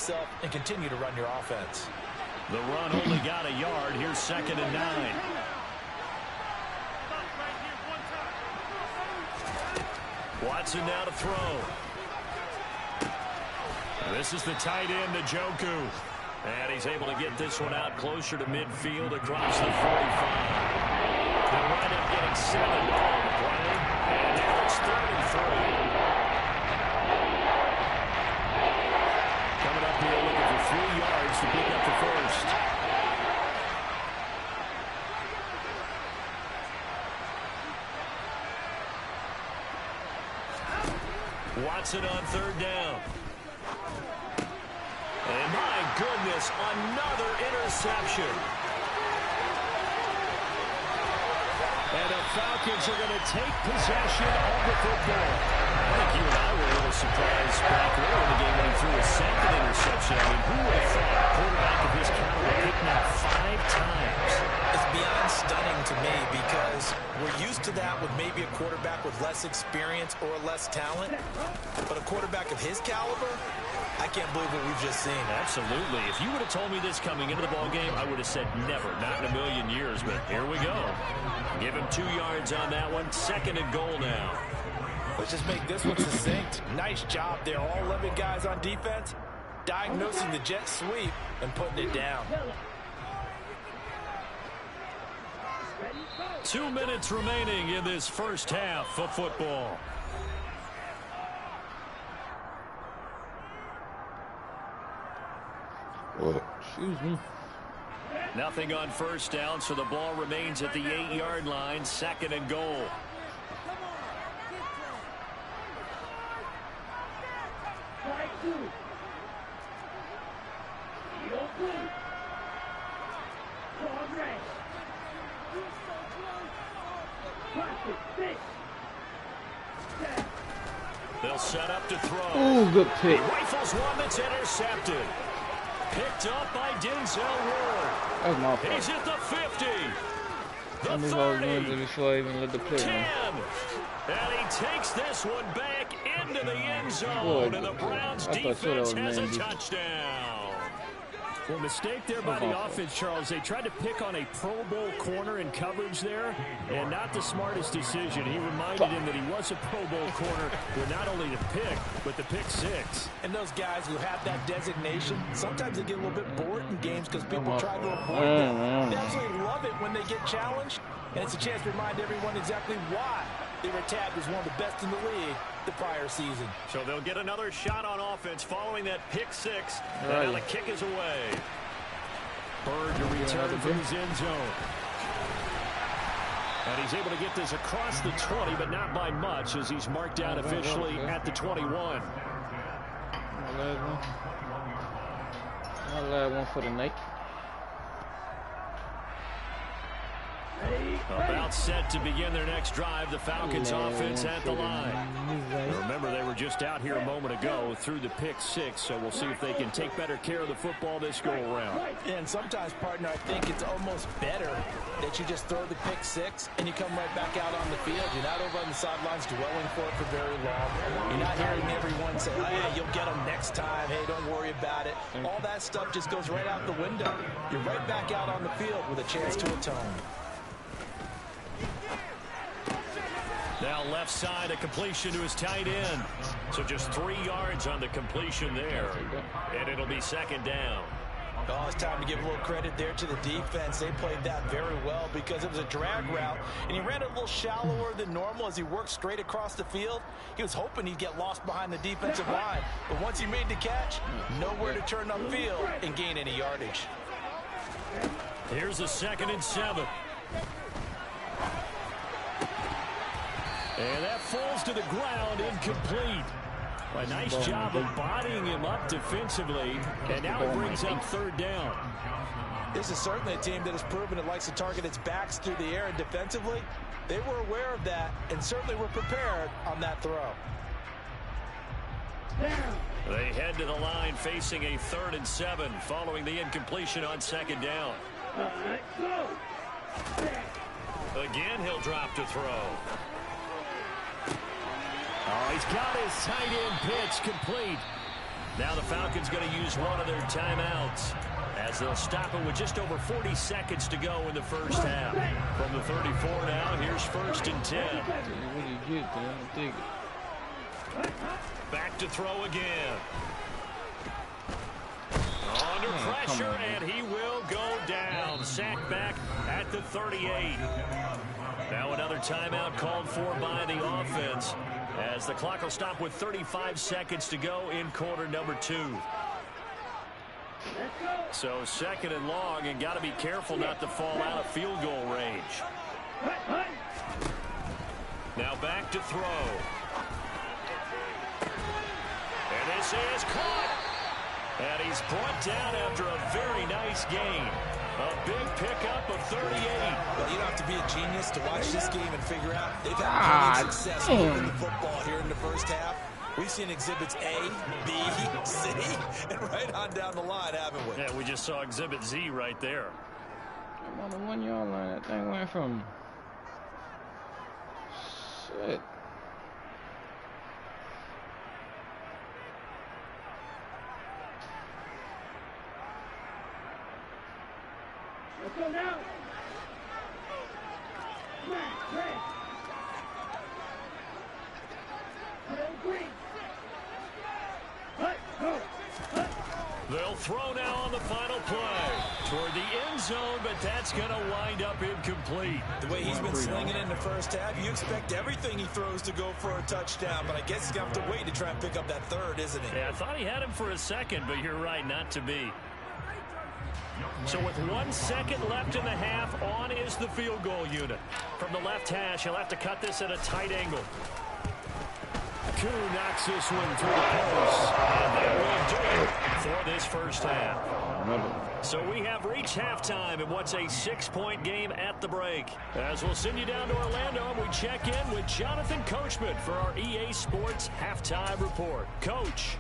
yourself and continue to run your offense. The run only got a yard. Here's 2nd and 9. Watson now to throw. This is the tight end, Njoku. And he's able to get this one out closer to midfield across the 45. They'll wind up getting 7 on the play. And now it's 3rd and 3. Coming up here looking for 3 yards to pick up the first. Watson on 3rd down. And my goodness, another interception. And the Falcons are going to take possession of the football. I think you and I were a little surprised back earlier in the game when he threw a 2nd interception. I mean, who would have thought a quarterback of his caliber picking up 5 times? It's beyond stunning to me because we're used to that with maybe a quarterback with less experience or less talent. But a quarterback of his caliber, I can't believe what we've just seen. Absolutely. If you would have told me this coming into the ball game, I would have said never, not in a million years. But here we go. Give him 2 yards on that one. 2nd and goal now. Let's just make this one succinct. Nice job there. All 11 guys on defense, diagnosing the jet sweep and putting it down. 2 minutes remaining in this first half of football. Oh, excuse me. Nothing on 1st down, so the ball remains at the 8-yard line. 2nd and goal. They'll set up to throw. Oh, good pick. He rifles one that's intercepted. Picked up by Denzel Ward. That's my fault. He's at the 50. The I knew I was 30. going to before I even let the play 10. on. And he takes this one back into the end zone. Boy, And the Browns I thought defense that has a was Mandy. touchdown. Well, mistake there by the offense, Charles. They tried to pick on a Pro Bowl corner in coverage there, and not the smartest decision. He reminded him that he was a Pro Bowl corner with not only the pick, but the pick 6. And those guys who have that designation, sometimes they get a little bit bored in games because people try to avoid them. They absolutely love it when they get challenged, and it's a chance to remind everyone exactly why they were tagged as one of the best in the league the prior season. So they'll get another shot on offense following that pick 6. And Right. now the kick is away. Bird to return from his end zone. And he's able to get this across the 20, but not by much as he's marked down officially at the 21. My last one for the night. About set to begin their next drive. The Falcons offense at the line. Remember, they were just out here a moment ago through the pick 6, so we'll see if they can take better care of the football this go-around. And sometimes, partner, I think it's almost better that you just throw the pick 6 and you come right back out on the field. You're not over on the sidelines dwelling for it for very long. You're not hearing everyone say, hey, you'll get them next time. Hey, don't worry about it. All that stuff just goes right out the window. You're right back out on the field with a chance to atone. Now left side, a completion to his tight end. So just 3 yards on the completion there. And it'll be 2nd down. Oh, it's time to give a little credit there to the defense. They played that very well because it was a drag route, and he ran it a little shallower than normal as he worked straight across the field. He was hoping he'd get lost behind the defensive line, but once he made the catch, nowhere to turn upfield and gain any yardage. Here's a 2nd and 7. And that falls to the ground, incomplete. A nice job of bodying him up defensively, and now it brings up 3rd down. This is certainly a team that has proven it likes to target its backs through the air, and defensively, they were aware of that and certainly were prepared on that throw. They head to the line facing a 3rd and 7 following the incompletion on 2nd down. Again, he'll drop to throw. Oh, he's got his tight end pitch complete. Now the Falcons going to use one of their timeouts as they'll stop it with just over 40 seconds to go in the first half. From the 34 now, here's 1st and 10. Back to throw again. Under pressure, and he will go down. Sacked back at the 38. Now another timeout called for by the offense as the clock will stop with 35 seconds to go in quarter number 2. So 2nd and long, and got to be careful not to fall out of field goal range. Now back to throw. And this is caught. And he's brought down after a very nice gain. A big pickup of 38. Well, you don't have to be a genius to watch this game and figure out they've had plenty of success moving the football here in the first half. We've seen exhibits A, B, C, and right on down the line, haven't we? Yeah, we just saw exhibit Z right there. I'm on the 1 yard line. That thing went from. Shit. Let's go now. They'll throw now on the final play toward the end zone, but that's going to wind up incomplete. The way he's been slinging in the first half, you expect everything he throws to go for a touchdown, but I guess he's going to have to wait to try and pick up that 3rd, isn't he? Yeah, I thought he had him for a second, but you're right, not to be. So with 1 second left in the half, on is the field goal unit. From the left hash, he'll have to cut this at a tight angle. Koo knocks this one through the post. And that will do it for this first half. So we have reached halftime in what's a 6-point game at the break. As we'll send you down to Orlando, and we check in with Jonathan Coachman for our EA Sports Halftime Report. Coach.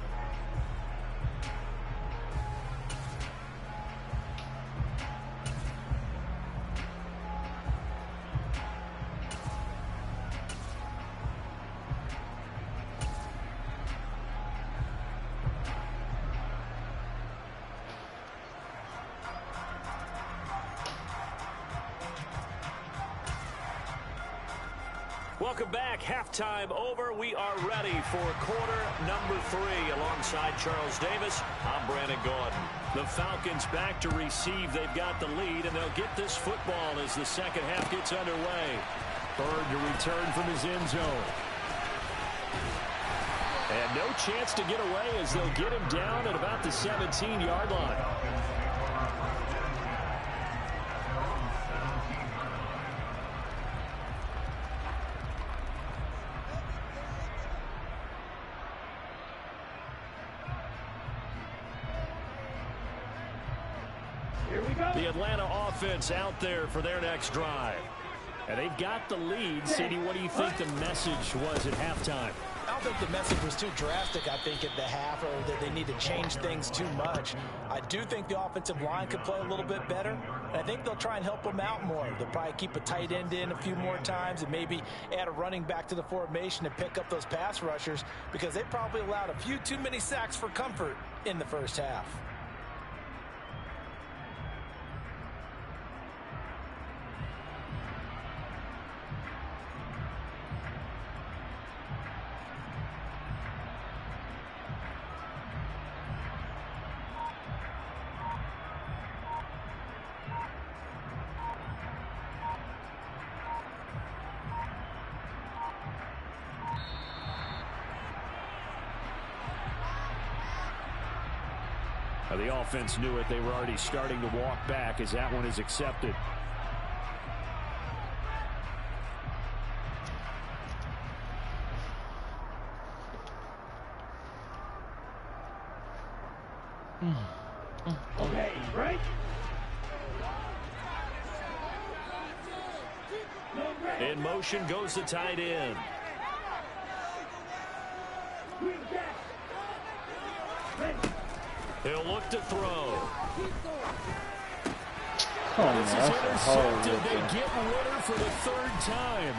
Welcome back. Halftime over. We are ready for quarter number 3. Alongside Charles Davis, I'm Brandon Gordon. The Falcons back to receive. They've got the lead, and they'll get this football as the second half gets underway. Bird to return from his end zone. And no chance to get away as they'll get him down at about the 17-yard line. The Atlanta offense out there for their next drive. And they've got the lead. CD, what do you think the message was at halftime? I don't think the message was too drastic, I think, at the half, or that they need to change things too much. I do think the offensive line could play a little bit better, and I think they'll try and help them out more. They'll probably keep a tight end in a few more times and maybe add a running back to the formation and pick up those pass rushers, because they probably allowed a few too many sacks for comfort in the first half. The offense knew it. They were already starting to walk back as that one is accepted. Okay, break. In motion goes the tight end. He'll look to throw. Oh, This is intercepted. They get Ritter for the 3rd time.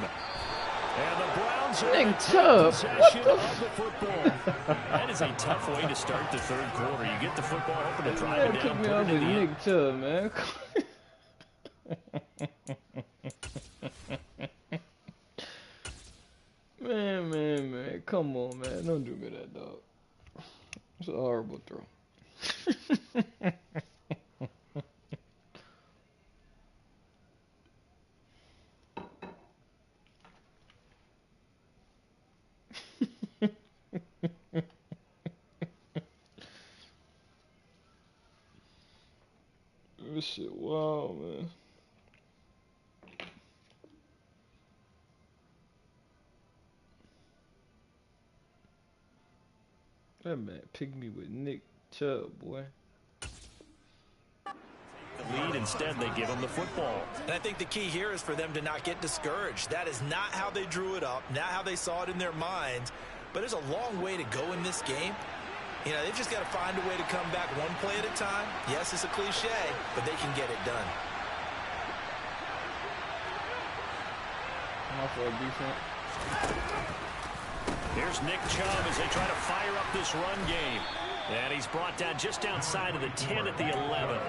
And the Browns are Nick Chubb. possession of the football. That is a tough way to start the third quarter. You get the football, hoping to drive it down. Kick me off with Nick Chubb, man. Man. Come on, man. Don't do me that, dog. It's a horrible throw. This shit wild, man. That man picked me with Nick Chubb, boy. Lead, instead they give him the football. And I think the key here is for them to not get discouraged. That is not how they drew it up, not how they saw it in their minds. But there's a long way to go in this game. You know, they've just got to find a way to come back one play at a time. Yes, it's a cliche, but they can get it done. Here's Nick Chubb as they try to fire up this run game. And he's brought down just outside of the 10 at the 11.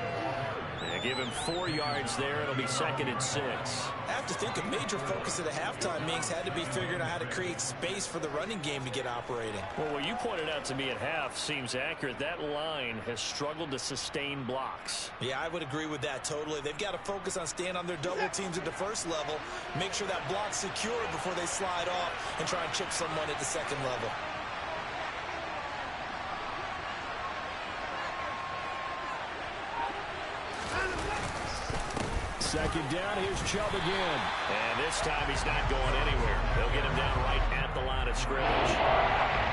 They give him 4 yards there. It'll be 2nd and 6. I have to think a major focus at a halftime means had to be figuring out how to create space for the running game to get operating. Well, what you pointed out to me at half seems accurate. That line has struggled to sustain blocks. Yeah, I would agree with that totally. They've got to focus on staying on their double teams at the first level, make sure that block's secure before they slide off and try and chip someone at the second level. Second down, here's Chubb again. And this time he's not going anywhere. They'll get him down right at the line of scrimmage.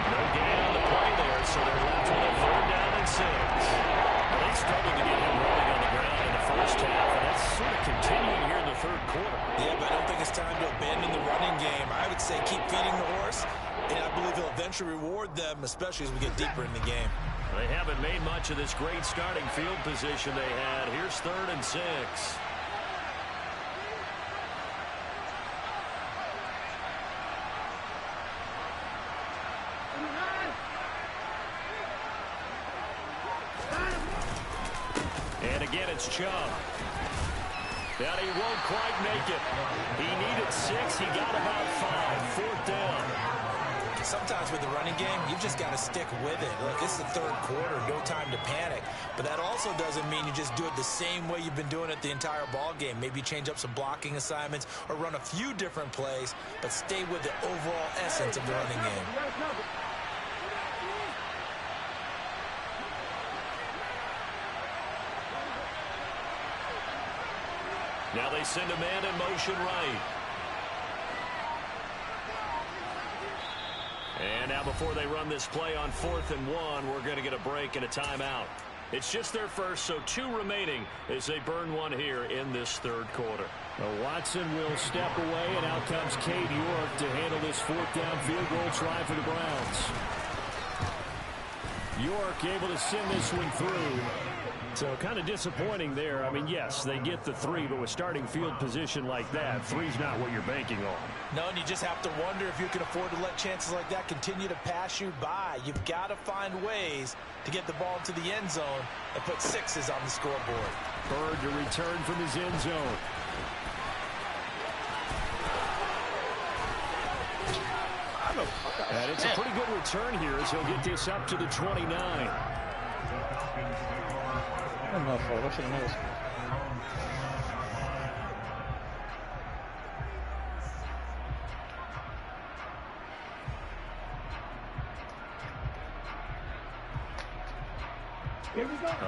No gain on the play there, so they're left with a 3rd down and 6. Well, they struggled to get him rolling on the ground in the first half, and that's sort of continuing here in the third quarter. Yeah, but I don't think it's time to abandon the running game. I would say keep feeding the horse, and I believe he'll eventually reward them, especially as we get deeper in the game. They haven't made much of this great starting field position they had. Here's 3rd and 6. And again, it's Chubb. And he won't quite make it. He needed 6. He got about 5. 4th down. Sometimes with the running game, you've just got to stick with it. Look, it's the third quarter, no time to panic. But that also doesn't mean you just do it the same way you've been doing it the entire ball game. Maybe change up some blocking assignments or run a few different plays, but stay with the overall essence of the running game. Now they send a man in motion right. And now before they run this play on 4th and 1, we're going to get a break and a timeout. It's just their first, so 2 remaining as they burn one here in this third quarter. Well, Watson will step away, and out comes Cade York to handle this 4th down field goal try for the Browns. York able to send this one through. So kind of disappointing there. I mean, yes, they get the 3, but with starting field position like that, 3's not what you're banking on. No, and you just have to wonder if you can afford to let chances like that continue to pass you by. You've got to find ways to get the ball to the end zone and put 6s on the scoreboard. Bird to return from his end zone. And it's a pretty good return here as he'll get this up to the 29. That's my fault. I should have known.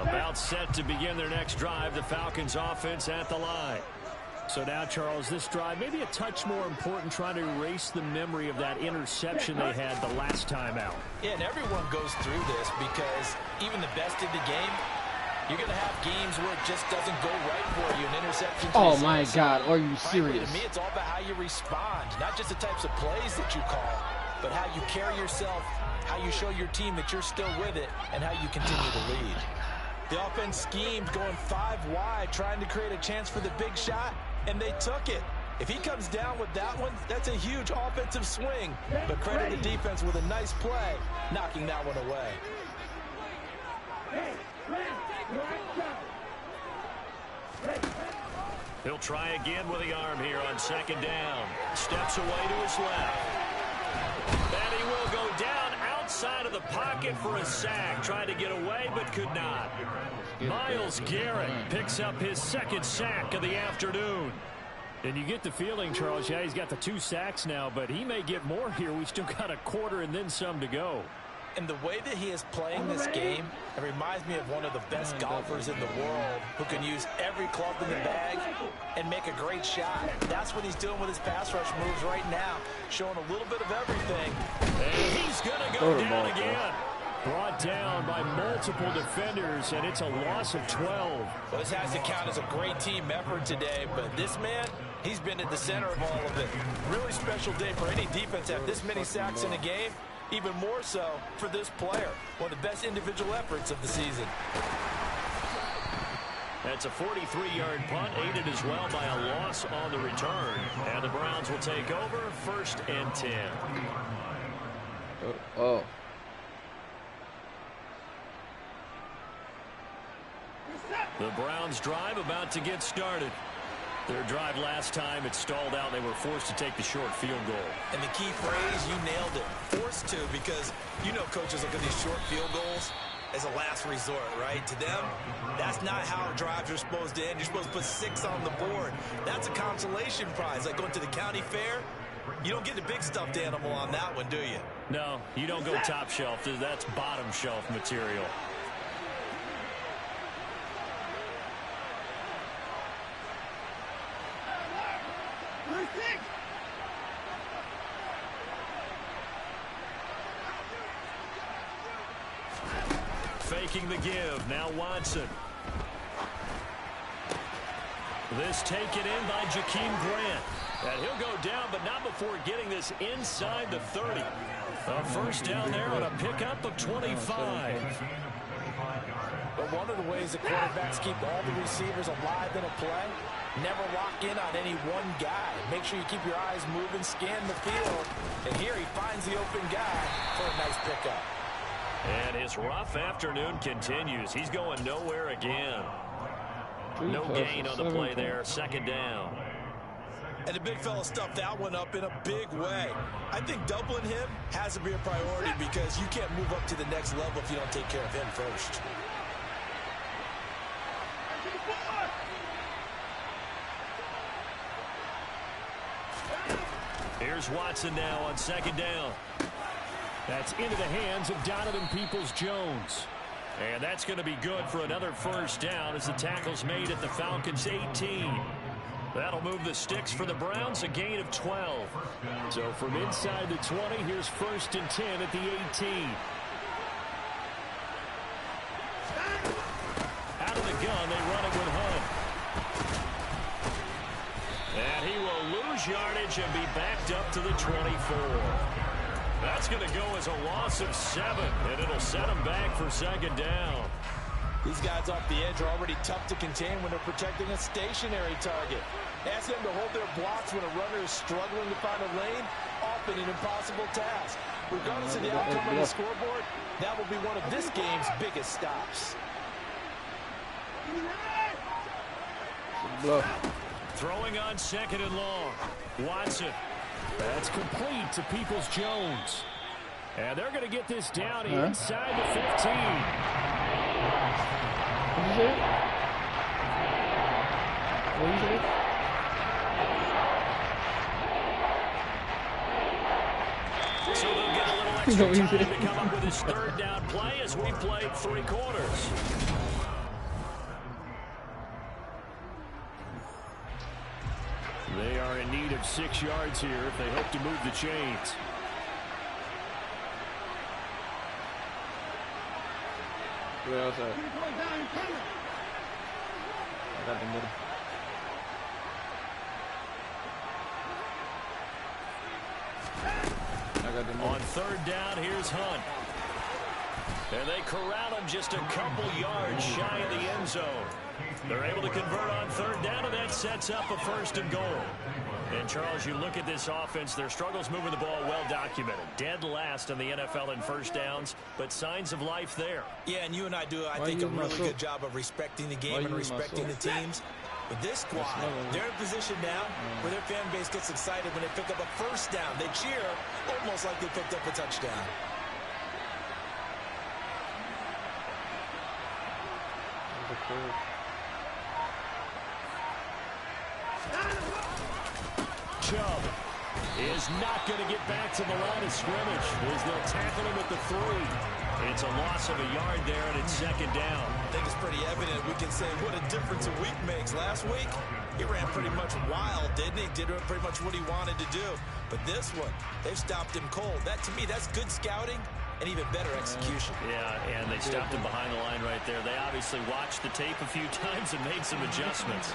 About set to begin their next drive, the Falcons offense at the line. So now, Charles, this drive maybe a touch more important, trying to erase the memory of that interception they had the last time out. Yeah, and everyone goes through this because even the best in the game, you're going to have games where it just doesn't go right for you. An interception. Oh, my God. Are you serious? To me, it's all about how you respond, not just the types of plays that you call, but how you carry yourself, how you show your team that you're still with it, and how you continue to lead. The offense schemed going 5 wide, trying to create a chance for the big shot, and they took it. If he comes down with that one, that's a huge offensive swing. But credit the defense with a nice play, knocking that one away. He'll try again with the arm here on second down. Steps away to his left. And he will go down outside of the pocket for a sack. Tried to get away, but could not. Myles Garrett picks up his second sack of the afternoon. And you get the feeling, Charles, yeah, he's got the 2 sacks now, but he may get more here. We still got a quarter and then some to go. And the way that he is playing this game, it reminds me of one of the best golfers in the world who can use every club in the bag and make a great shot. That's what he's doing with his pass rush moves right now, showing a little bit of everything. And he's going to go down again. Brought down by multiple defenders, and it's a loss of 12. Well, this has to count as a great team effort today, but this man, he's been at the center of all of it. Really special day for any defense to have this many sacks in a game. Even more so for this player. One of the best individual efforts of the season. That's a 43-yard punt, aided as well by a loss on the return. And the Browns will take over, 1st and 10. Oh. The Browns drive about to get started. Their drive last time, it stalled out. They were forced to take the short field goal. And the key phrase, you nailed it. Forced to, because you know coaches look at these short field goals as a last resort, right? To them, that's not how drives are supposed to end. You're supposed to put 6 on the board. That's a consolation prize. Like going to the county fair, you don't get the big stuffed animal on that one, do you? No, you don't go top shelf. That's bottom shelf material. Faking the give. Now Watson. This taken in by Jakeem Grant. And he'll go down, but not before getting this inside the 30. A first down there on a pickup of 25. But one of the ways that quarterbacks keep all the receivers alive in a play, never lock in on any one guy. Make sure you keep your eyes moving, scan the field. And here he finds the open guy for a nice pickup. And his rough afternoon continues. He's going nowhere again. No gain on the play there. Second down. And the big fella stuffed that one up in a big way. I think doubling him has to be a priority because you can't move up to the next level if you don't take care of him first. Here's Watson now on second down. That's into the hands of Donovan Peoples-Jones. And that's going to be good for another first down as the tackle's made at the Falcons' 18. That'll move the sticks for the Browns, a gain of 12. So from inside the 20, here's 1st and 10 at the 18. Out of the gun, they run it with Hunt. And he will lose yardage and be backed up to the 24. That's going to go as a loss of 7, and it'll set him back for second down. These guys off the edge are already tough to contain when they're protecting a stationary target. Ask them to hold their blocks when a runner is struggling to find a lane, often an impossible task. Regardless of the outcome on the scoreboard, that will be one of this game's biggest stops. Throwing on second and long. Watson. That's complete to Peoples-Jones. And they're going to get this down inside the 15. What did you say? What did you say? So they'll get a little extra time to come up with his third down play as we played 3 quarters. They are in need of 6 yards here if they hope to move the chains. Where else at? I got the middle. On third down, here's Hunt. And they corral him just a couple yards shy of the end zone. They're able to convert on third down, and that sets up a 1st and goal. And, Charles, you look at this offense, their struggles moving the ball well documented. Dead last in the NFL in first downs, but signs of life there. Yeah, and you and I do, I think, a really good job of respecting the game and respecting the teams. But this squad, they're in position now where their fan base gets excited when they pick up a first down. They cheer almost like they picked up a touchdown. Chubb is not going to get back to the line of scrimmage as they'll tackle him at the 3. It's a loss of a yard there, and it's second down. I think it's pretty evident. We can say what a difference a week makes. Last week, he ran pretty much wild, didn't he? Did pretty much what he wanted to do. But this one, they've stopped him cold. That, to me, that's good scouting and even better execution. Yeah, and they stopped him behind the line right there. They obviously watched the tape a few times and made some adjustments.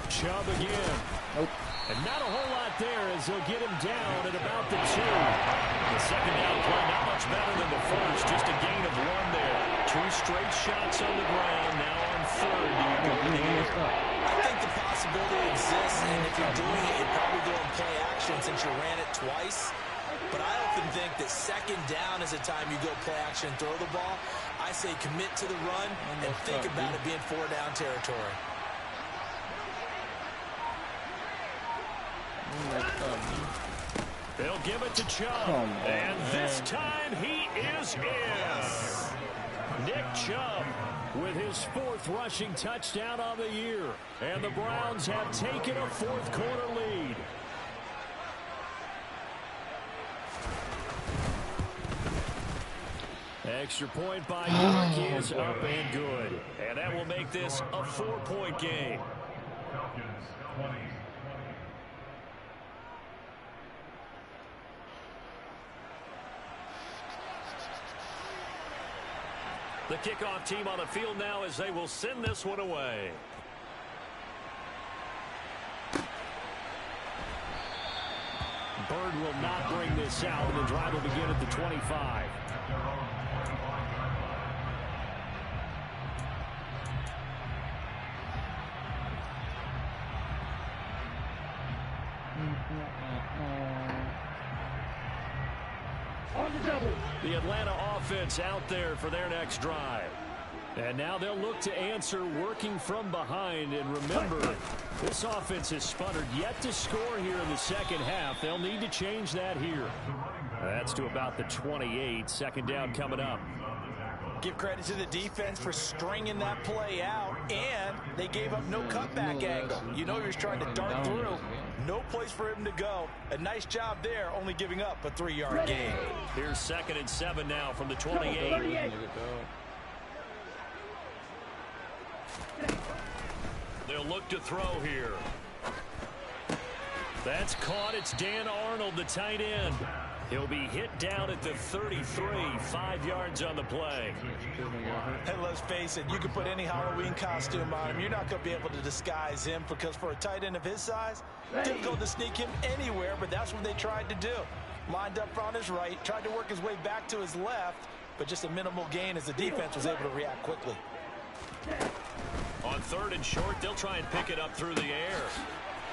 Chubb again. Nope. And not a whole lot there as they'll get him down at about the 2. The second down play not much better than the first. Just a gain of 1 there. 2 straight shots on the ground. Now on 3rd. Do you go in the air? I think the possibility exists, and if you're doing it, you're probably going play action since you ran it twice. But I often think that second down is a time you go play action and throw the ball. I say commit to the run and think about it being 4-down territory. They'll give it to Chubb. And this time he is in. Nick Chubb with his 4th rushing touchdown on the year. And the Browns have taken a 4th quarter lead. Extra point by York is up and good. And that will make this a 4-point game. The kickoff team on the field now as they will send this one away. Bird will not bring this out, and the drive will begin at the 25. The Atlanta offense out there for their next drive. And now they'll look to answer working from behind. And remember, this offense has sputtered yet to score here in the second half. They'll need to change that here. That's to about the 28. Second down coming up. Give credit to the defense for stringing that play out, and they gave up no cutback angle. You know he was trying to dart through. No place for him to go. A nice job there, only giving up a 3-yard gain. Here's 2nd and 7 now from the 28. They'll look to throw here. That's caught. It's Dan Arnold, the tight end. He'll be hit down at the 33, 5 yards on the play. Hey, let's face it, you can put any Halloween costume on him. You're not going to be able to disguise him because for a tight end of his size, difficult to sneak him anywhere, but that's what they tried to do. Lined up on his right, tried to work his way back to his left, but just a minimal gain as the defense was able to react quickly. On 3rd and short, they'll try and pick it up through the air.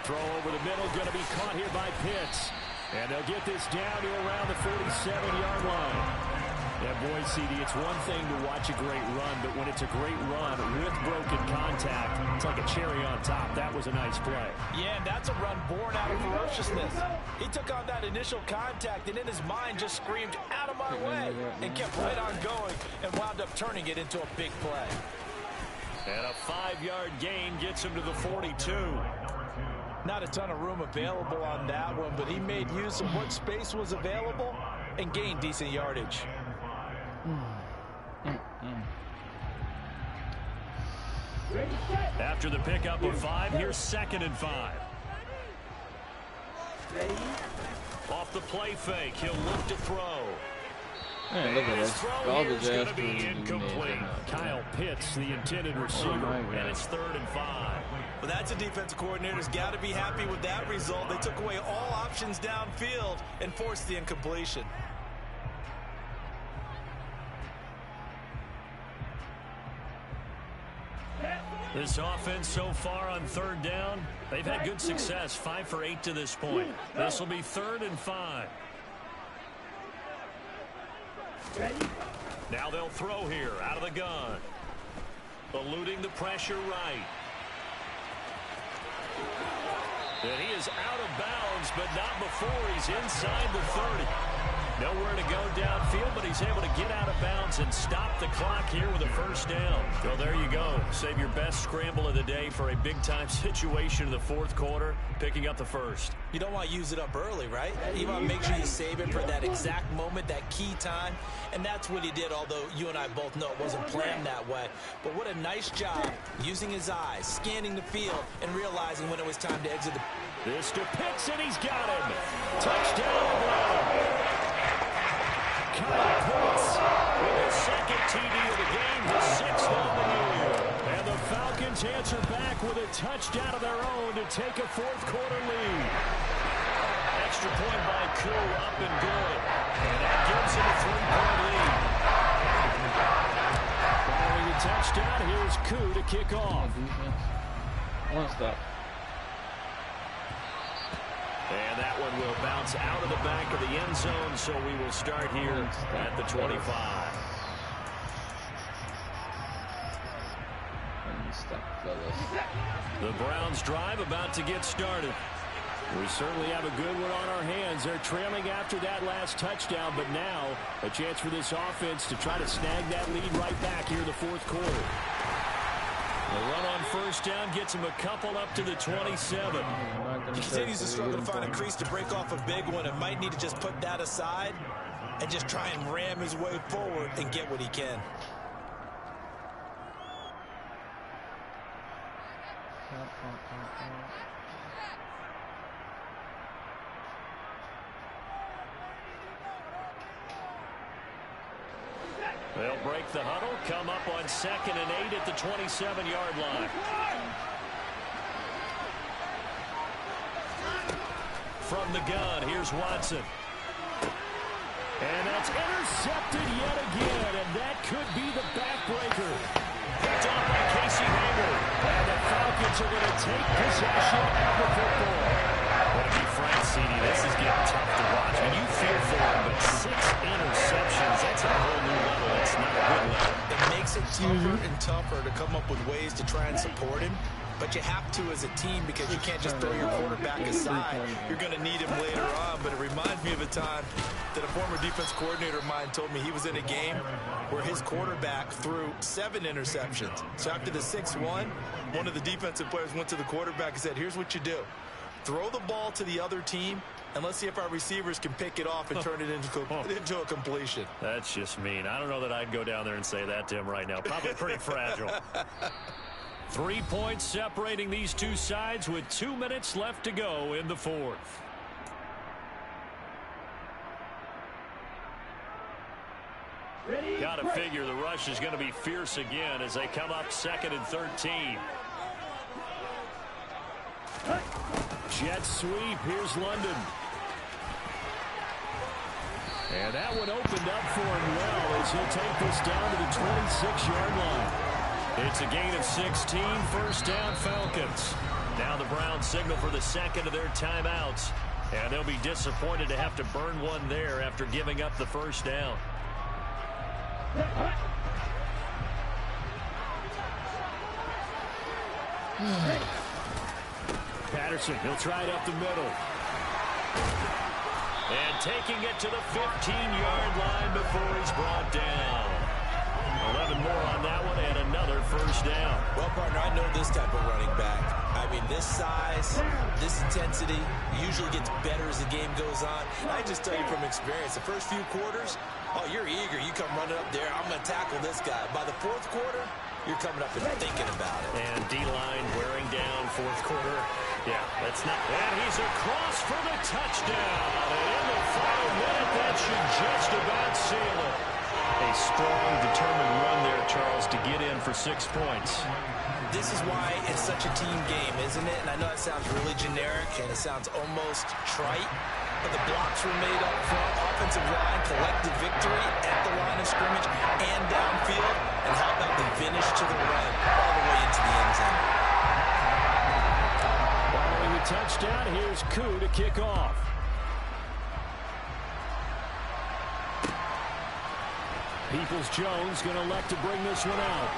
Throw over the middle, going to be caught here by Pitts. And they'll get this down to around the 47-yard line. Yeah, boy, CD, it's one thing to watch a great run, but when it's a great run with broken contact, it's like a cherry on top. That was a nice play. Yeah, and that's a run born out of ferociousness. He took on that initial contact, and in his mind just screamed, out of my way, and kept right on going and wound up turning it into a big play. And a 5-yard gain gets him to the 42. Not a ton of room available on that one, but he made use of what space was available and gained decent yardage. After the pickup of 5, here's 2nd and 5. Off the play fake, he'll look to throw. Man, look at His this throw garbage here is going ass to be dude. incomplete. Kyle Pitts, the intended receiver, and it's 3rd and 5. Well, that's a defensive coordinator's got to be happy with that result. They took away all options downfield and forced the incompletion. This offense so far on third down, they've had good success, 5 for 8 to this point. This will be 3rd and 5. Now they'll throw here out of the gun. Eluding the pressure right. And he is out of bounds, but not before he's inside the 30. Nowhere to go downfield, but he's able to get out of bounds and stop the clock here with a first down. Well, there you go. Save your best scramble of the day for a big-time situation in the 4th quarter, picking up the first. You don't want to use it up early, right? You want to make sure you save it for that exact moment, that key time, and that's what he did, although you and I both know it wasn't planned that way. But what a nice job using his eyes, scanning the field, and realizing when it was time to exit the... This to Pitts, and he's got him. Touchdown. Kyle Pitts with his 2nd TD of the game, his 6th on the year. And the Falcons answer back with a touchdown of their own to take a 4th quarter lead. Extra point by Koo, up and good. And that gives him a 3-point lead. Following a touchdown, here's Koo to kick off. One stop. And that one will bounce out of the back of the end zone, so we will start here at the 25. The Browns drive about to get started. We certainly have a good one on our hands. They're trailing after that last touchdown, but now a chance for this offense to try to snag that lead right back here in the 4th quarter. The run on first down gets him a couple up to the 27. He continues to struggle to find a crease to break off a big one and might need to just put that aside and just try and ram his way forward and get what he can. They'll break the huddle, come up on 2nd and 8 at the 27-yard line. From the gun, here's Watson. And that's intercepted yet again, and that could be the backbreaker. Picked off by Casey Hayward. And the Falcons are going to take possession of the football. But to be frank, CD, this is getting tough to watch. I mean, you feel for him, but 6 interceptions, that's a whole new level. It's not a good level. It makes it tougher and tougher to come up with ways to try and support him. But you have to as a team because you can't just throw your quarterback aside. You're going to need him later on. But it reminds me of a time that a former defense coordinator of mine told me he was in a game where his quarterback threw 7 interceptions. So after the 6-1, one of the defensive players went to the quarterback and said, here's what you do. Throw the ball to the other team, and let's see if our receivers can pick it off and turn it into a completion. That's just mean. I don't know that I'd go down there and say that to him right now. Probably pretty fragile. 3 points separating these two sides with 2 minutes left to go in the 4th. Got to figure the rush is going to be fierce again as they come up 2nd and 13. Jet sweep. Here's London. And that one opened up for him well as he'll take this down to the 26-yard line. It's a gain of 16, first down Falcons. Now the Browns signal for the 2nd of their timeouts. And they'll be disappointed to have to burn one there after giving up the first down. Patterson, he'll try it up the middle. And taking it to the 15-yard line before he's brought down. 11 more on that one and another first down. Well, partner, I know this type of running back. I mean, this size, this intensity usually gets better as the game goes on. I just tell you from experience, the first few quarters, oh, you're eager. You come running up there. I'm going to tackle this guy. By the 4th quarter, you're coming up and thinking about it. And D-line wearing down 4th quarter. Yeah, that's not. And he's across for the touchdown. And in the final minute, that should just about seal it. A strong, determined run there, Charles, to get in for 6 points. This is why it's such a team game, isn't it? And I know it sounds really generic and it sounds almost trite, but the blocks were made up front, offensive line, collective victory at the line of scrimmage and downfield. And how about the finish to the run all the way into the end zone? a touchdown. Here's Koo to kick off. Peoples-Jones going to elect to bring this one out.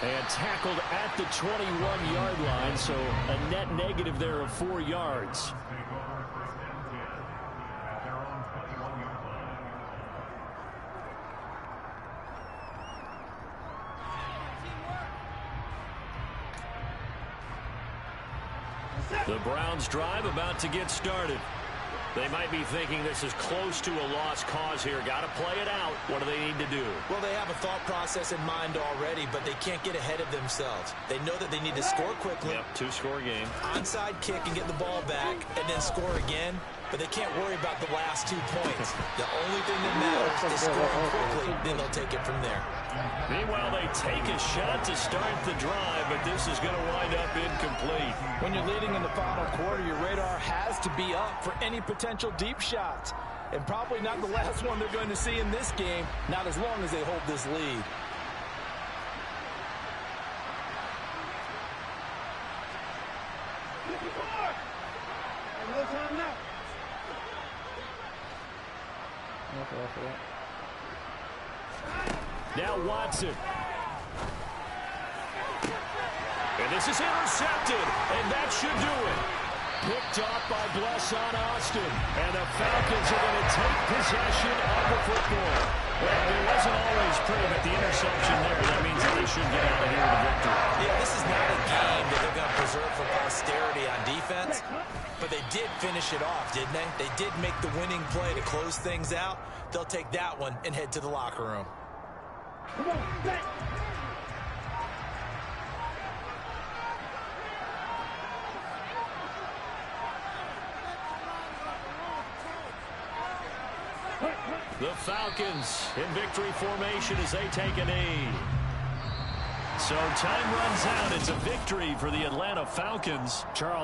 And tackled at the 21-yard line, so a net negative there of 4 yards. The Browns drive about to get started. They might be thinking this is close to a lost cause here. Got to play it out. What do they need to do? Well, they have a thought process in mind already, but they can't get ahead of themselves. They know that they need to score quickly. Yep, two-score game. Onside kick and get the ball back and then score again, but they can't worry about the last 2 points. The only thing that matters is scoring quickly, then they'll take it from there. Meanwhile, they take a shot to start the drive, but this is going to wind up incomplete. When you're leading in the final quarter, your radar has to be up for any potential deep shots. And probably not the last one they're going to see in this game, not as long as they hold this lead. No time now. Now Watson. And this is intercepted, and that should do it. Picked off by Blesson Austin. And the Falcons are going to take possession of the football. Well, it wasn't always pretty, but the interception there, that means that they should get out of here with a victory. Yeah, this is not a game that they're going to preserve for posterity on defense, but they did finish it off, didn't they? They did make the winning play to close things out. They'll take that one and head to the locker room. Come on, back. The Falcons in victory formation as they take a knee. So time runs out. It's a victory for the Atlanta Falcons. Charles.